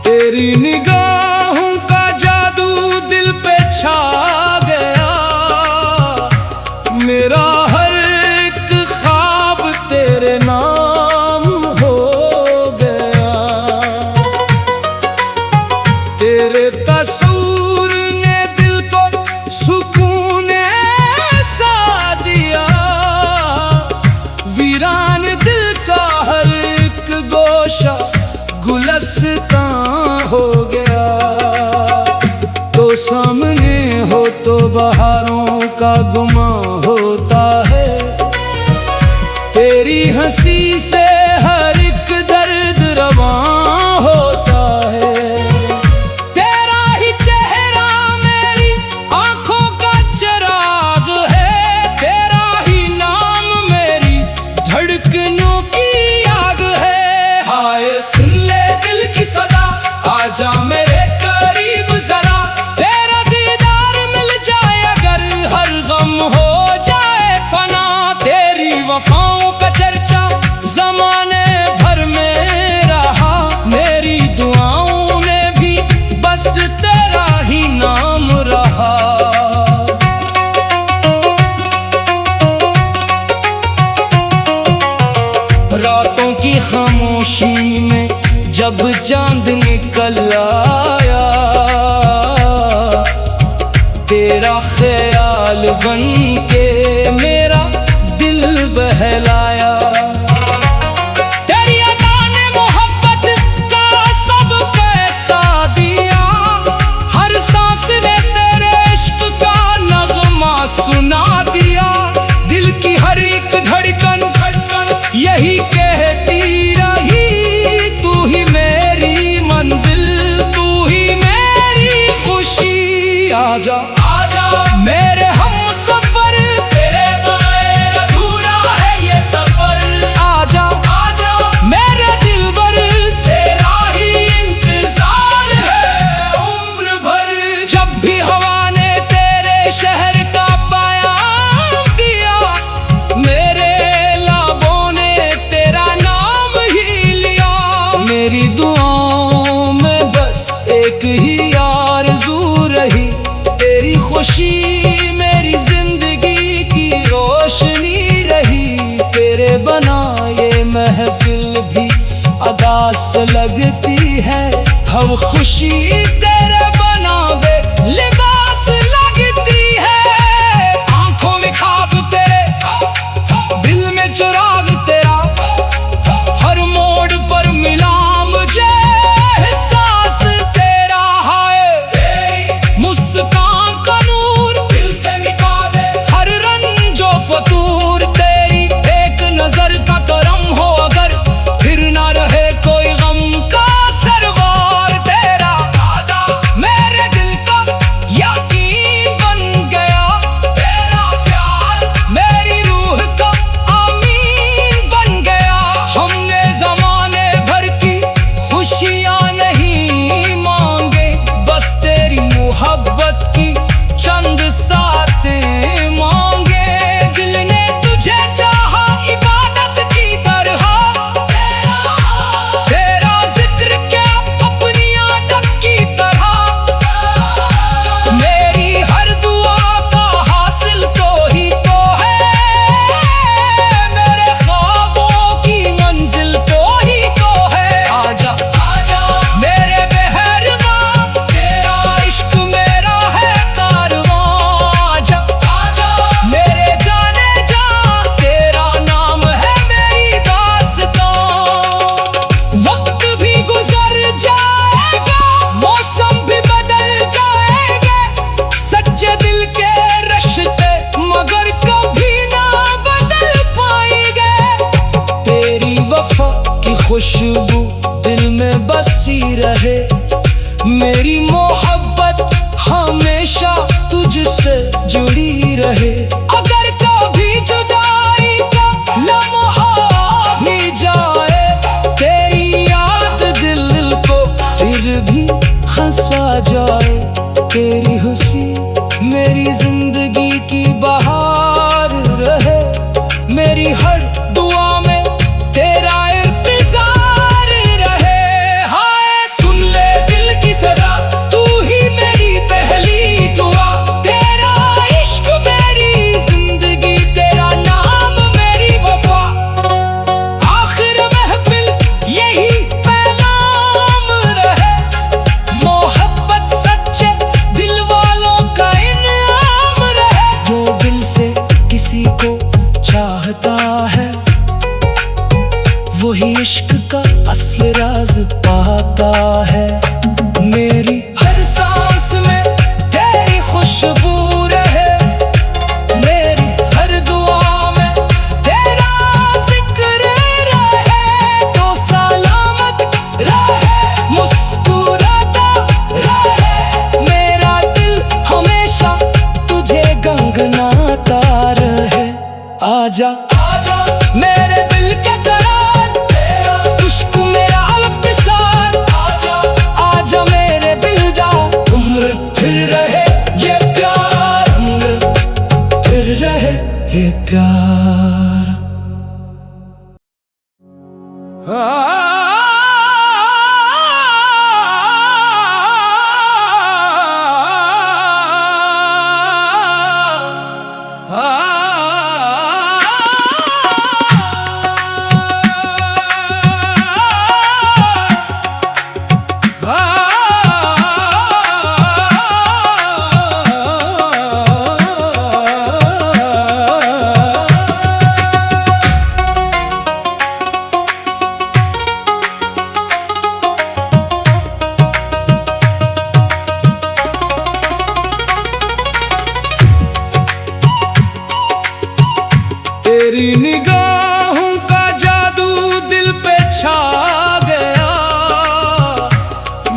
तेरी निगाहों का जादू दिल पे छा गया, मेरा हर एक ख्वाब तेरे नाम हो गया। तेरे तस्वीर ने दिल को सुकून सा दिया, वीरान दिल का हर एक गोशा गुलस्तां हो गया। तो सामने हो तो बहारों का गुमा होता है, तेरी हंसी से हर एक दर्द रवा होता है। तेरा ही चेहरा मेरी आंखों का चिराग है, तेरा ही नाम मेरी धड़कनों की आग है। हाय सुन ले दिल की सदा, आजा मेरे करीब जरा, तेरा दीदार मिल जाए अगर हर गम हो जाए फना। तेरी वफाओं का चर्चा जमाने भर में रहा, मेरी दुआओं में भी बस तेरा ही नाम रहा। रातों की खामोशी में जब चांद निकल आया, तेरा ख्याल बन के मेरा दिल बहलाया। तेरी अदा ने मोहब्बत का सबक ऐसा दिया, हर सांस ने तेरे इश्क का नगमा सुना दिया। दिल की हर एक धड़कन यही कहती रही, तू ही मेरी मंजिल, तू ही मेरी खुशी। आजा आजा मेरे हमसफर, तेरे बगैर अधूरा है ये सफर। आजा आजा मेरे दिलबर, तेरा ही इंतजार है उम्र भर। जब भी हवा ने तेरे शहर का बयान दिया, मेरे मेरी दुआओं में बस एक ही आरज़ू रही, तेरी खुशी मेरी जिंदगी की रोशनी रही। तेरे बनाए महफिल भी अदास लगती है, हम खुशी तेरे बनावे लिबास लगती है। आंखों में ख्वाब तेरे, दिल में चिराग तेरा, हर मोड़ पर मिला मुझे एहसास तेरा। है तेरी मुस्कान का नूर दिल से मिटा दे हर रंजो फतूर। तेरी एक नजर का करम हो अगर, फिर ना रहे कोई गम का सरवार। तेरा खुशबू दिल में बसी रहे। मेरी मोहब्बत हमेशा तुझसे जुड़ी रहे। अगर कभी जुदाई का लम्हा भी जाए, तेरी याद दिल को फिर भी हंसा जाए। तेरी खुशी मेरी जिंदगी की बहार रहे। मेरी हर दुआ में तेरा इंतजार रहे। हाय सुन ले दिल की सदा, तू ही मेरी पहली दुआ। तेरा इश्क मेरी जिंदगी, तेरा नाम मेरी वफा। आखिर महफिल यही पैगाम रहे। मोहब्बत सच्चे दिल वालों का इनाम रहे। जो दिल से किसी को चाहता है, वही इश्क का असली राज पाता है। मेरी हर सांस में तेरी खुशबू रहे। मेरी हर दुआ में तेरा जिक्र रहे। तो सलामत रहे, मुस्कुराता रहे। मेरा दिल हमेशा तुझे गंगनाता रहे। आजा आजा मेरे दिल के करार, इश्क मेरा अलफ के साथ। आजा आजा मेरे दिल जा, उम्र फिर रहे ये प्यार, उम्र फिर रहे ये प्यार। तेरी निगाहों का जादू दिल पे छा गया।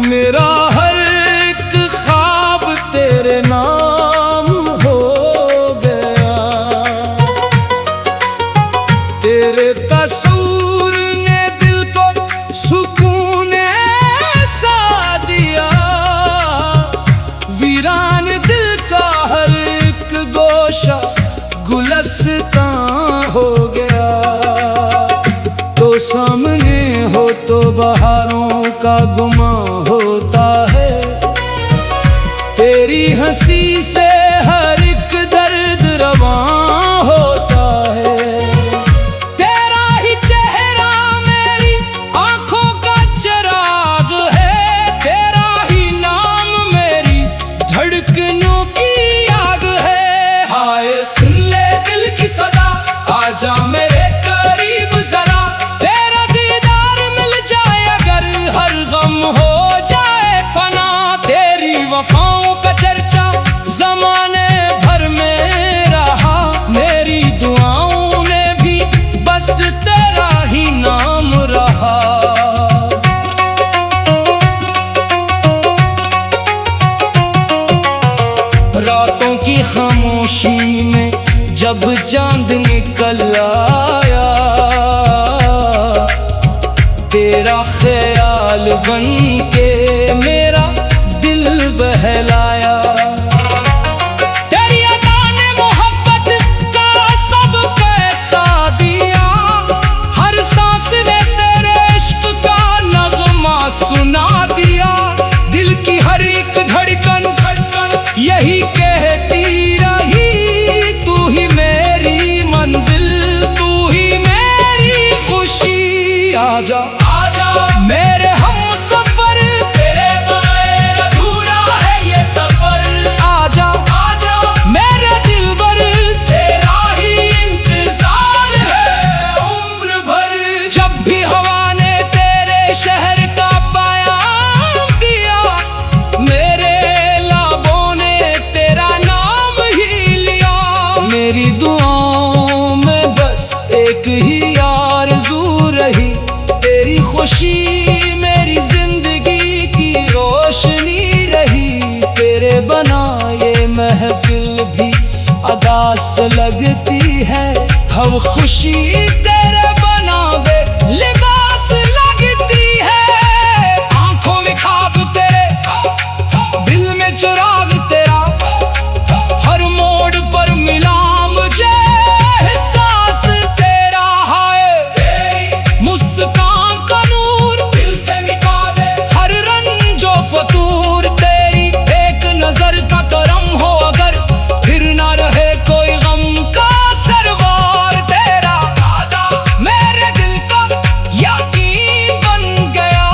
मेरा हर एक ख्वाब तेरे नाम हो गया। तेरे तस्वीर ने दिल को सुकून ऐसा दिया। वीरान दिल का हर एक गोशा गुलस्तां हो गया। तो सामने हो तो बहारों का गुमा होता है। तेरी हंसी से हर एक दर्द रवा होता है। तेरा ही चेहरा मेरी आंखों का चिराग है। तेरा ही नाम मेरी धड़कनों की आग है। हाय सुन ले दिल की सदा, आजा मेरे करीब जरा। तेरा दीदार मिल जाए अगर हर गम हो जाए फना। तेरी वफाओं का चर्चा जमाने भर में रहा। मेरी दुआओं में भी बस तेरा ही नाम रहा। रातों की खामोशी में जब चांद निकल आया, तेरा ख्याल बन के मेरा दिल बहलाया। तेरी अदा ने मोहब्बत का सबको ऐसा दिया। हर सांस ने तेरे इश्क का नगमा सुना दिया। दिल की हर एक धड़कन यही कहती रही, तू ही मेरी मंजिल, तू ही मेरी खुशी। आजा आजा मेरे हम सफर, तेरे बगैर अधूरा है ये सफर। आस लगती है, हम खुशी तेरे बनावे लिबास लगती है। आंखों में ख्वाब तेरे, दिल में चिराग तेरा, हर मोड़ पर मिला मुझे एहसास तेरा है। तेरी मुस्कान का नूर दिल से मिटा दे हर रंजो फतूर। तेरी एक नजर का करम हो अगर, फिर ना रहे कोई गम का सरवार। तेरा वादा मेरे दिल का यकीन बन गया,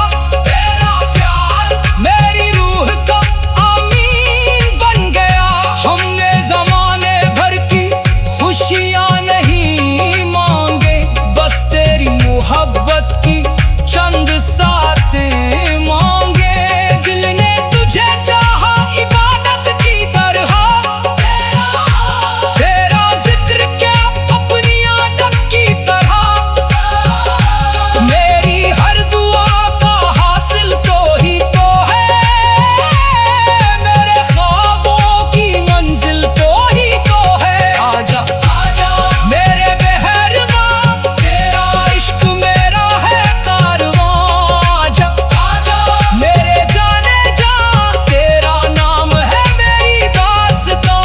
तेरा प्यार मेरी रूह का आमीन बन गया। हमने जमाने भर की खुशियाँ नहीं मांगे, बस तेरी मोहब्बत की चंद सातें मांगे। दिल ने तुझे चाहा इबादत की तरह, तेरा जिक्र क्या अपनी आदत की तरह। मेरी हर दुआ का हासिल तो ही तो है, मेरे ख्वाबों की मंजिल तो ही तो है। आजा आजा मेरे मेहरबां, तेरा इश्क मेरा है कारवां। आजा आजा मेरे जाने जा, तेरा नाम है मेरी दास्तां।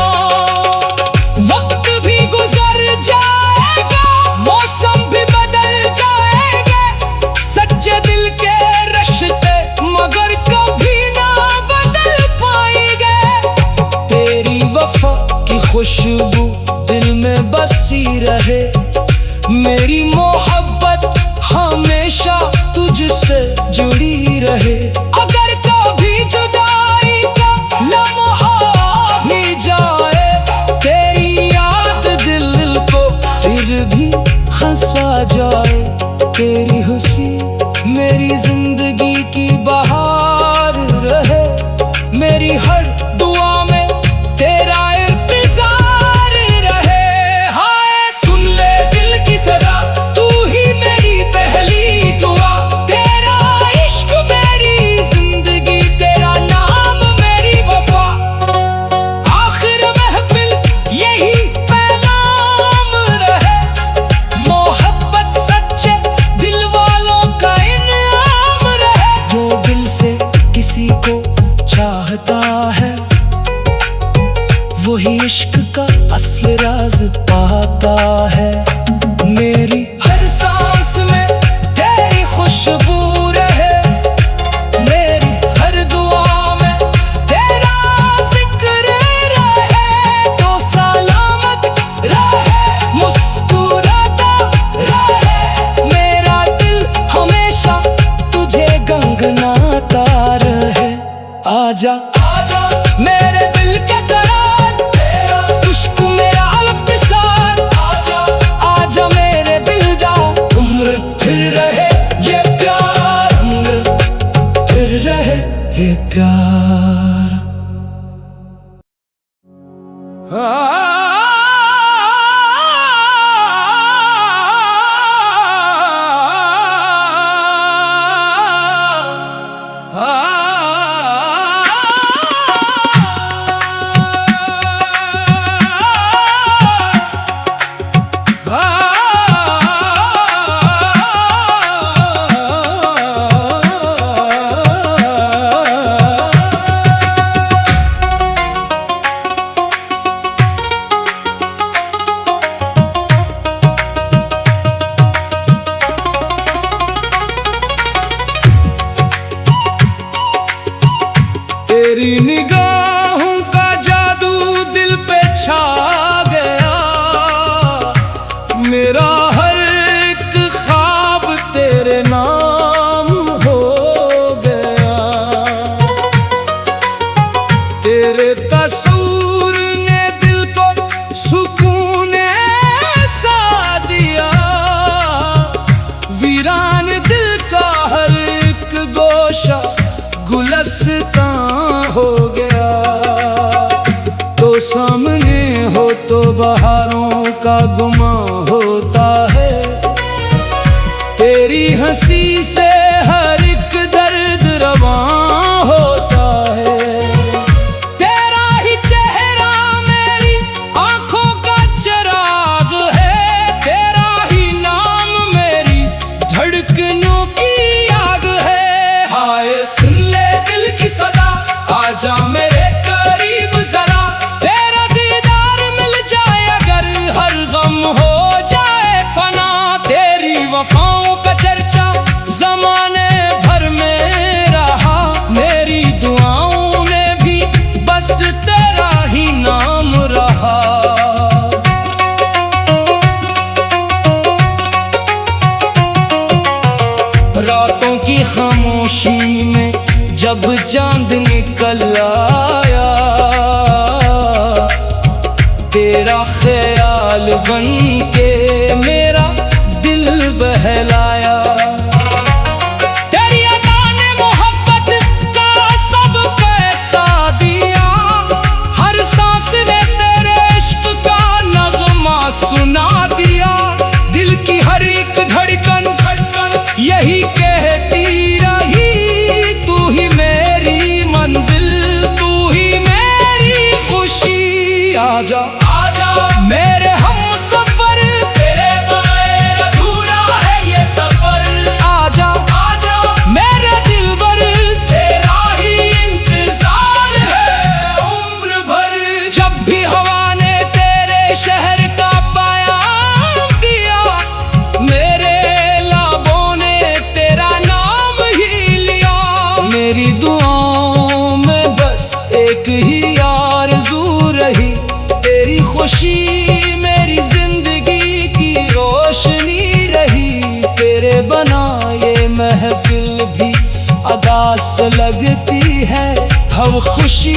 वक्त भी गुजर जाएगा, मौसम भी बदल जाएंगे, सच्चे दिल के रिश्ते मगर कभी ना बदल पाएंगे। तेरी वफा की खुशबू दिल में बसी रहे, मेरी मोहब्बत हमेशा तुझसे जुड़ी रहे। अगर कभी जुदाई का लम्हा भी जाए, तेरी याद दिल को फिर भी हंसा जाए। तेरी खुशी मेरी जिंदगी की बहार रहे, मेरी हर दुआ में तेरा इंतजार रहे। हाय सुन ले दिल की सदा, तू ही मेरी पहली दुआ। तेरा इश्क मेरी जिंदगी, तेरा नाम मेरी वफा। आखिर महफिल यही पैगाम रहे, मोहब्बत सच्चे दिल वालों का इनाम रहे। जो दिल से किसी को चाहता है, वही इश्क का असली राज पाता है। मेरी हर सांस में तेरी खुशबू रहे, मेरी हर दुआ में तेरा जिक्र रहे। तो सलामत रहे, मुस्कुराता रहे, मेरा दिल हमेशा तुझे गंगनाता रहे। आजा आजा मेरे दिल के करार, तेरा इश्क मेरा इफ्तिसार। आजा आजा मेरे दिल जा, उम्र फिर रहे ये प्यार, उम्र फिर रहे ये प्यार। तेरी निगाहों का जादू दिल पे छा गया, मेरा हर एक ख्वाब तेरे नाम हो गया। तेरे तस्वीर ने दिल को सुकून ऐसा दिया, वीरान दिल का हर एक गोशा गुलस्तां हो गया। तो सामने हो तो बहारों का गुमा होता है, तेरी हंसी से हर एक दर्द रवा होता है। तेरा ही चेहरा मेरी आंखों का तेरा ही नाम रहा। रातों की खामोशी में जब चांद निकल आया, तेरा ख्याल बन के मेरा दिल बहलाया। तेरी अदा ने मोहब्बत का सब कैसा दिया, हर सांस ने तेरे इश्क का नगमा सुना दिया। दिल की हर एक धड़कन यही कहती रही, तू ही मेरी मंजिल, तू ही मेरी खुशी। आजा आजा मेरे हमसफर, तेरे बगैर अधूरा है ये सफर। आजा आजा मेरे दिलबर, तेरा ही इंतजार है उम्र भर। जब भी हवा ने तेरे शहर का पैगाम दिया, मेरे लाबों ने तेरा नाम ही लिया। मेरी दुआओं में बस एक ही आरज़ू रही, तेरी खुशी मेरी जिंदगी की रोशनी रही। तेरे बनाए महफिल भी अदास लगती है, हम खुशी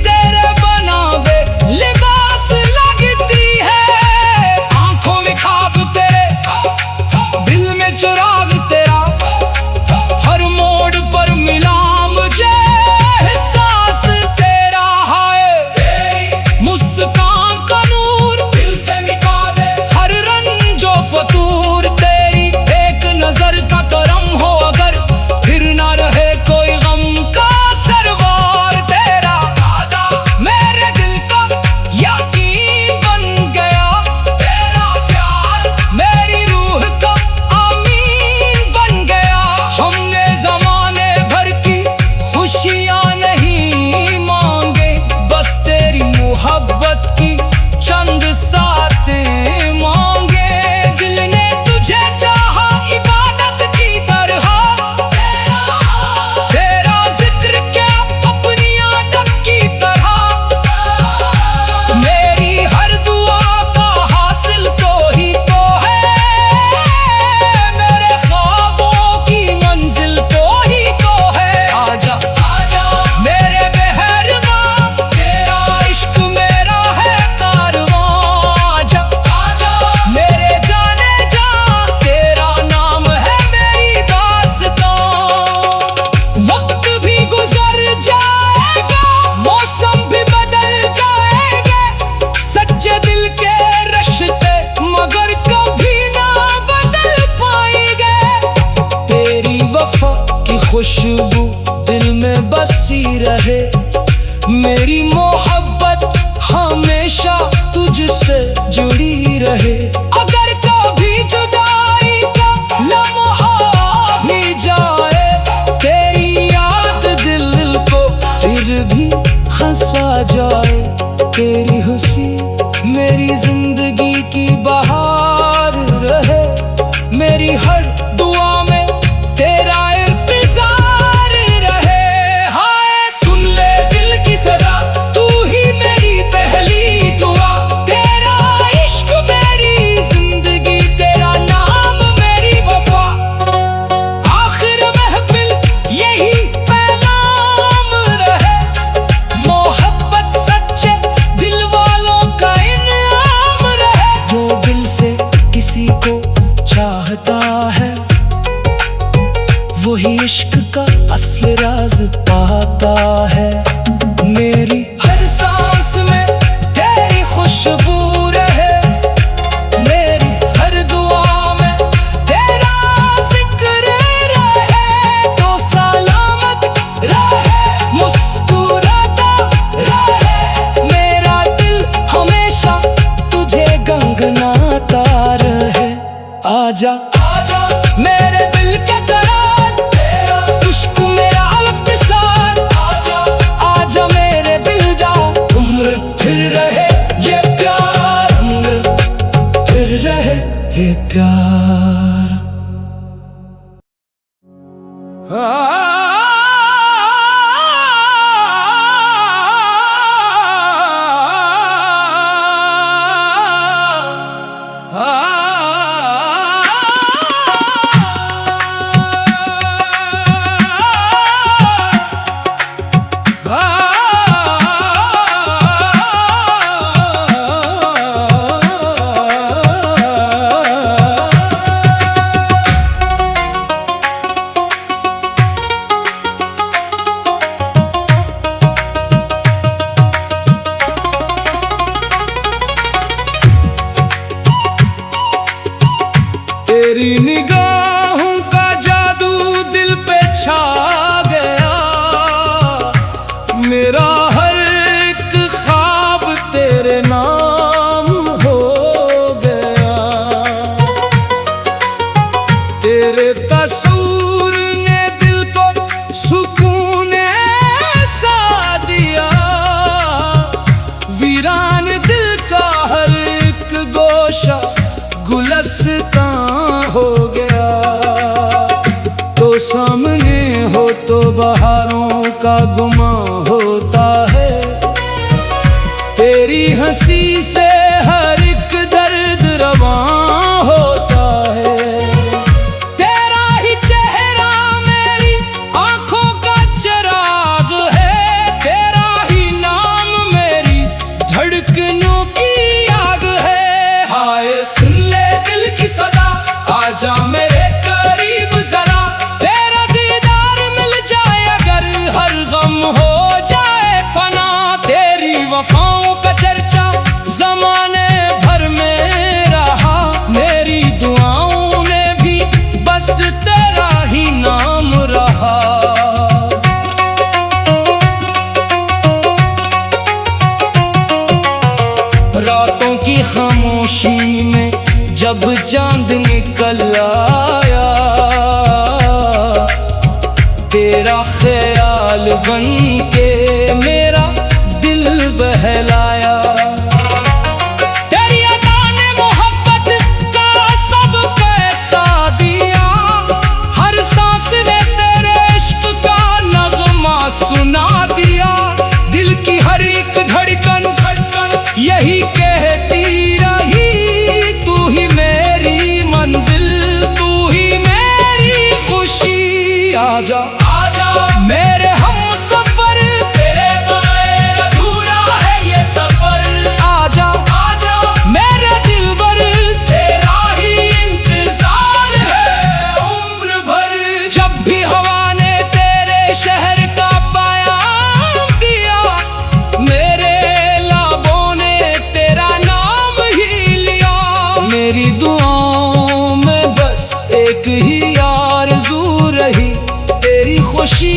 तेरे बनावे लिबास लगती है। आंखों में ख्वाब तेरे, दिल में चिराग तेरा, हर मोड़ पर मिला मुझे एहसास तेरा है। तेरी मुस्कान का नूर दिल से मिटा दे हर रंजो फतूर। तेरी एक नजर का करम हो अगर, फिर ना रहे कोई गम का सरवार। तेरा वादा मेरे दिल का यकीन बन गया, तेरा प्यार मेरी रूह का आमीन बन गया। हमने जमाने भर की खुशियाँ नहीं मांगे, बस तेरी मोहब्बत की चंद सातें मांगे। दिल ने तुझे चाहा इबादत की तरह, तेरा जिक्र क्या अपनी आदत की तरह। मेरी हर दुआ का हासिल तो ही तो है, मेरे ख्वाबों की मंजिल तो ही तो है। आजा आजा मेरे मेहरबां, तेरा इश्क मेरा है कारवां। आजा आजा मेरे जाने जा, तेरा नाम है मेरी दास्तां। वक्त भी गुजर जाएगा, मौसम भी बदल जाएंगे, सच्चे दिल के रिश्ते मगर कभी ना बदल पाएंगे। तेरी वफा की खुशबू दिल में बसी रहे, मेरी मोहब्बत हमेशा तुझसे जुड़ी रहे। अगर कभी जुदाई का लम्हा भी जाए, तेरी याद दिल को फिर भी हंसा जाए। तेरी खुशी मेरी जिंदगी की बहार रहे, मेरी हर दुआ में तेरा इंतजार रहे। हाय सुन ले दिल की सदा, तू ही मेरी पहली दुआ। तेरा इश्क मेरी जिंदगी, तेरा नाम मेरी वफा। आखिर महफिल यही पैगाम रहे, मोहब्बत सच्चे दिल वालों तेरे नाम हो गया। तेरे कसूर ने दिल को सुकून ऐसा दिया, वीरान दिल का हर एक गोशा गुलस्तां हो गया। तो सामने हो तो बहारों का गुमा होता है, तेरी हंसी से हर एक दर्द रवा होता है। तेरा ही चेहरा मेरी आंखों का चिराग है, तेरा ही नाम मेरी धड़कनों की आग है। हाय सुन ले दिल की सदा, आजा मेरे करीब जरा, तेरा दीदार मिल जाए अगर हर गम हो जाए फना। तेरी वफाओं का चर्चा जमाने भर में रहा, मेरी दुआओं में भी बस तेरा ही नाम रहा। रातों की खामोशी में जब चांद निकल आया, तेरा ख्याल बन के मेरा दिल बहलाया। तेरी अदा ने मोहब्बत का सबको ऐसा दिया, हर सांस ने तेरे इश्क का नगमा सुना दिया। दिल की हर एक धड़कन यही कहती रही, तू ही मेरी मंजिल, तू ही मेरी खुशी। आजा आजा मेरे हमसफर, तेरे बगैर अधूरा है ये सफर। आजा आजा मेरे दिलबर, तेरा ही इंतजार है उम्र भर। जब भी हवा ने तेरे शहर का पैगाम दिया, मेरे लाबों ने तेरा नाम ही लिया। मेरी दुआओं में बस एक ही आरज़ू रही, तेरी खुशी